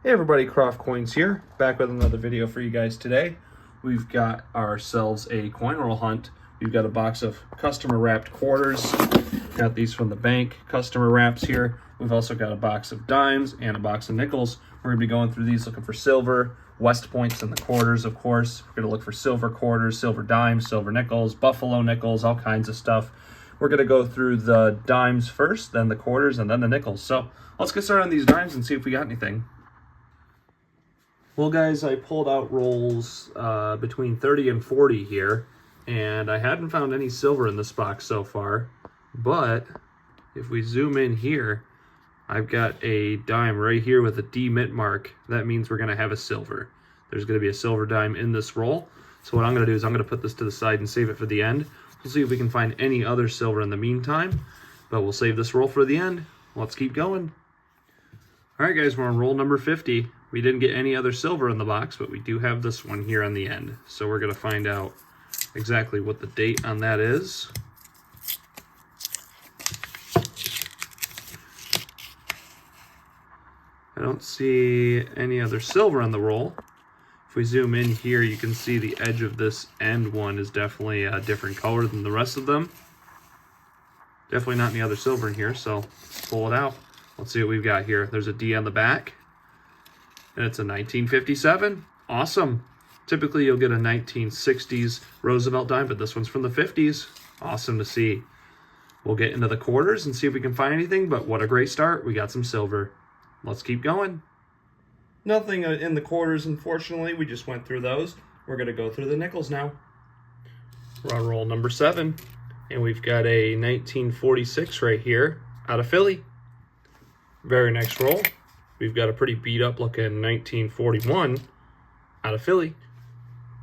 Hey everybody, Croft Coins here, back with another video for you guys today. We've got ourselves a coin roll hunt. We've got a box of customer wrapped quarters. Got these from the bank, customer wraps here. We've also got a box of dimes and a box of nickels. We're gonna be going through these looking for silver, West Points and the quarters, of course. We're gonna look for silver quarters, silver dimes, silver nickels, buffalo nickels, all kinds of stuff. We're gonna go through the dimes first, then the quarters, and then the nickels. So let's get started on these dimes and see if we got anything. Well guys, I pulled out rolls between 30 and 40 here, and I hadn't found any silver in this box so far, but if we zoom in here, I've got a dime right here with a D mint mark. That means we're gonna have a silver. There's gonna be a silver dime in this roll. So what I'm gonna do is I'm gonna put this to the side and save it for the end. We'll see if we can find any other silver in the meantime, but we'll save this roll for the end. Let's keep going. All right guys, we're on roll number 50. We didn't get any other silver in the box, but we do have this one here on the end. So we're gonna find out exactly what the date on that is. I don't see any other silver on the roll. If we zoom in here, you can see the edge of this end one is definitely a different color than the rest of them. Definitely not any other silver in here, so let's pull it out. Let's see what we've got here. There's a D on the back, and it's a 1957. Awesome. Typically, you'll get a 1960s Roosevelt dime, but this one's from the 50s. Awesome to see. We'll get into the quarters and see if we can find anything, but what a great start. We got some silver. Let's keep going. Nothing in the quarters, unfortunately. We just went through those. We're going to go through the nickels now. We're on roll number 7, and we've got a 1946 right here out of Philly. Very next roll, we've got a pretty beat up looking 1941 out of Philly.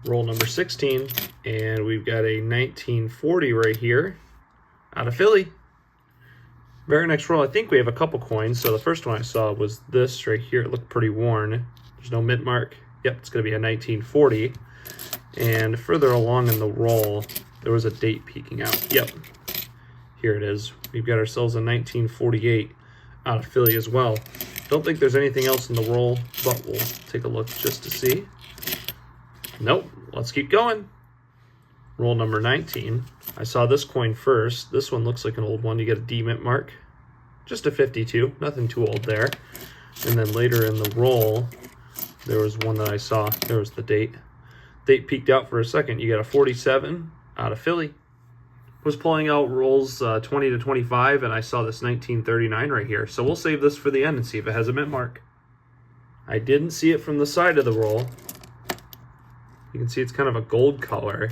Roll number 16, and we've got a 1940 right here out of Philly. Very next roll, I think we have a couple coins. So the first one I saw was this right here. It looked pretty worn. There's no mint mark. Yep, it's gonna be a 1940. And further along in the roll, there was a date peeking out. Yep, here it is. We've got ourselves a 1948 out of Philly as well. Don't think there's anything else in the roll, but we'll take a look just to see. Nope, let's keep going. Roll number 19. I saw this coin first. This one looks like an old one. You get a D mint mark. Just a 52, nothing too old there. And then later in the roll, there was one that I saw. There was the date. Date peeked out for a second. You got a 47 out of Philly. Was pulling out rolls 20 to 25, and I saw this 1939 right here. So we'll save this for the end and see if it has a mint mark. I didn't see it from the side of the roll. You can see it's kind of a gold color.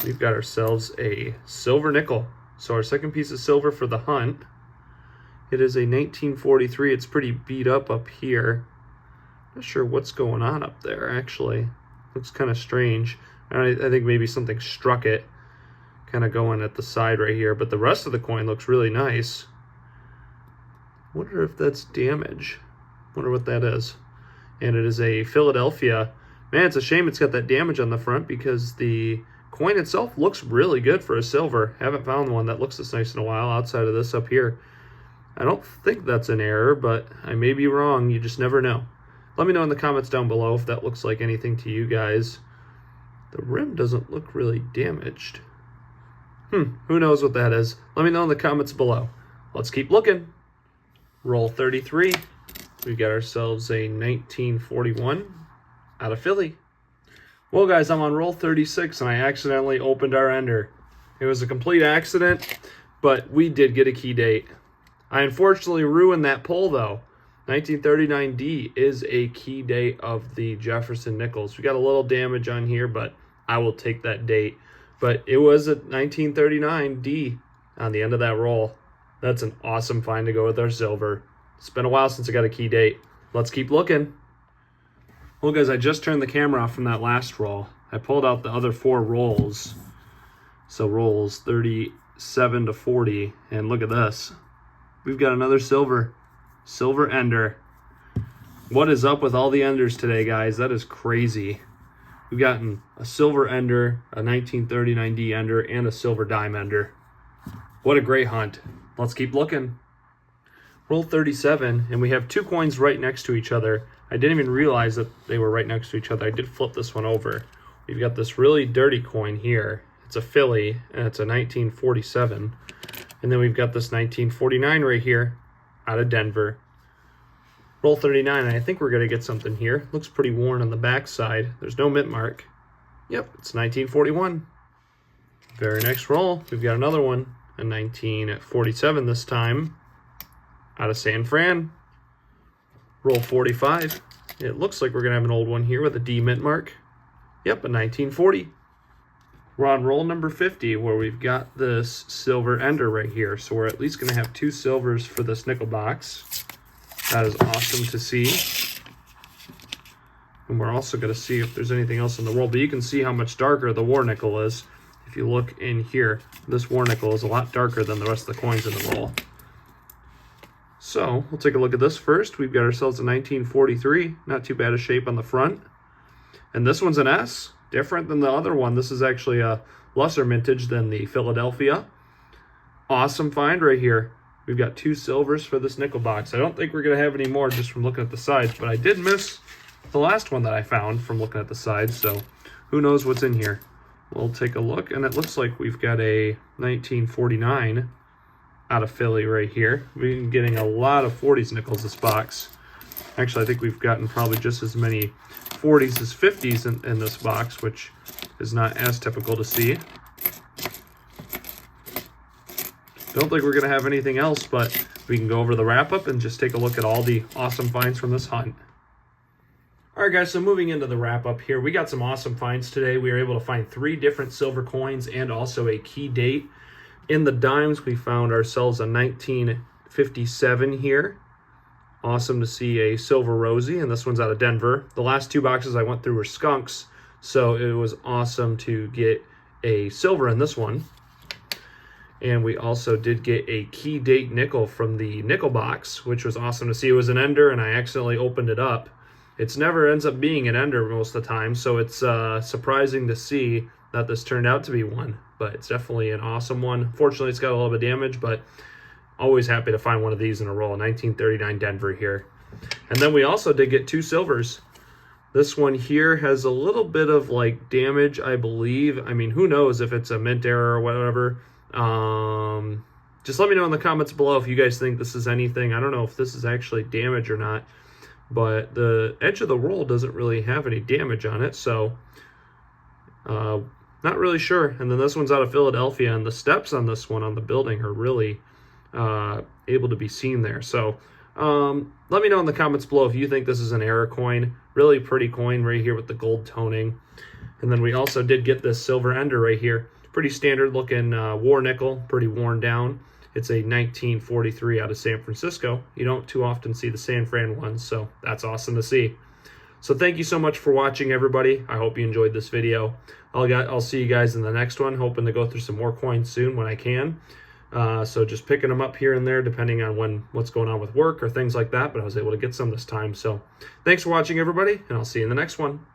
We've got ourselves a silver nickel. So our second piece of silver for the hunt. It is a 1943. It's pretty beat up here. Not sure what's going on up there, actually. Looks kind of strange. I think maybe something struck it. Kind of going at the side right here, but the rest of the coin looks really nice. Wonder if that's damage. Wonder what that is. And it is a Philadelphia. Man, it's a shame it's got that damage on the front because the coin itself looks really good for a silver. Haven't found one that looks this nice in a while outside of this up here. I don't think that's an error, but I may be wrong. You just never know. Let me know in the comments down below if that looks like anything to you guys. The rim doesn't look really damaged. Who knows what that is? Let me know in the comments below. Let's keep looking. Roll 33. We got ourselves a 1941 out of Philly. Well guys, I'm on roll 36 and I accidentally opened our ender. It was a complete accident, but we did get a key date. I unfortunately ruined that pull though. 1939D is a key date of the Jefferson nickels. We got a little damage on here, but I will take that date. But it was a 1939D on the end of that roll. That's an awesome find to go with our silver. It's been a while since I got a key date. Let's keep looking. Well guys, I just turned the camera off from that last roll. I pulled out the other 4 rolls. So rolls 37 to 40. And look at this. We've got another silver. Silver ender. What is up with all the enders today, guys? That is crazy. We've gotten a silver ender, a 1939D ender, and a silver dime ender. What a great hunt. Let's keep looking. Roll 37, and we have two coins right next to each other. I didn't even realize that they were right next to each other. I did flip this one over. We've got this really dirty coin here. It's a Philly, and it's a 1947. And then we've got this 1949 right here out of Denver. Roll 39, and I think we're going to get something here. Looks pretty worn on the back side. There's no mint mark. Yep, it's 1941. Very next roll, we've got another one, a 1947 this time, out of San Fran. Roll 45. It looks like we're going to have an old one here with a D mint mark. Yep, a 1940. We're on roll number 50, where we've got this silver ender right here. So we're at least going to have two silvers for this nickel box. That is awesome to see. And we're also going to see if there's anything else in the roll. But you can see how much darker the war nickel is. If you look in here, this war nickel is a lot darker than the rest of the coins in the roll. So we'll take a look at this first. We've got ourselves a 1943. Not too bad a shape on the front. And this one's an S. Different than the other one. This is actually a lesser mintage than the Philadelphia. Awesome find right here. We've got two silvers for this nickel box. I don't think we're going to have any more just from looking at the sides, but I did miss the last one that I found from looking at the sides, so who knows what's in here. We'll take a look, and it looks like we've got a 1949 out of Philly right here. We've been getting a lot of 40s nickels this box. Actually, I think we've gotten probably just as many 40s as 50s in this box, which is not as typical to see. Don't think we're going to have anything else, but we can go over the wrap-up and just take a look at all the awesome finds from this hunt. All right, guys, so moving into the wrap-up here, we got some awesome finds today. We were able to find 3 different silver coins and also a key date. In the dimes, we found ourselves a 1957 here. Awesome to see a silver Rosie, and this one's out of Denver. The last 2 boxes I went through were skunks, so it was awesome to get a silver in this one. And we also did get a key date nickel from the nickel box, which was awesome to see. It was an ender, and I accidentally opened it up. It never ends up being an ender most of the time, so it's surprising to see that this turned out to be one. But it's definitely an awesome one. Fortunately, it's got a little bit of damage, but always happy to find one of these in a roll. 1939 Denver here. And then we also did get 2 silvers. This one here has a little bit of like damage, I believe. I mean, who knows if it's a mint error or whatever. Just let me know in the comments below if you guys think this is anything. I don't know if this is actually damage or not, but the edge of the roll doesn't really have any damage on it, so not really sure. And then this one's out of Philadelphia, and the steps on this one on the building are really able to be seen there. So let me know in the comments below if you think this is an error coin. Really pretty coin right here with the gold toning. And then we also did get this silver ender right here. Pretty standard looking war nickel, pretty worn down. It's a 1943 out of San Francisco. You don't too often see the San Fran ones, so that's awesome to see. So thank you so much for watching, everybody. I hope you enjoyed this video. I'll see you guys in the next one, hoping to go through some more coins soon when I can. So just picking them up here and there, depending on what's going on with work or things like that, but I was able to get some this time. So thanks for watching, everybody, and I'll see you in the next one.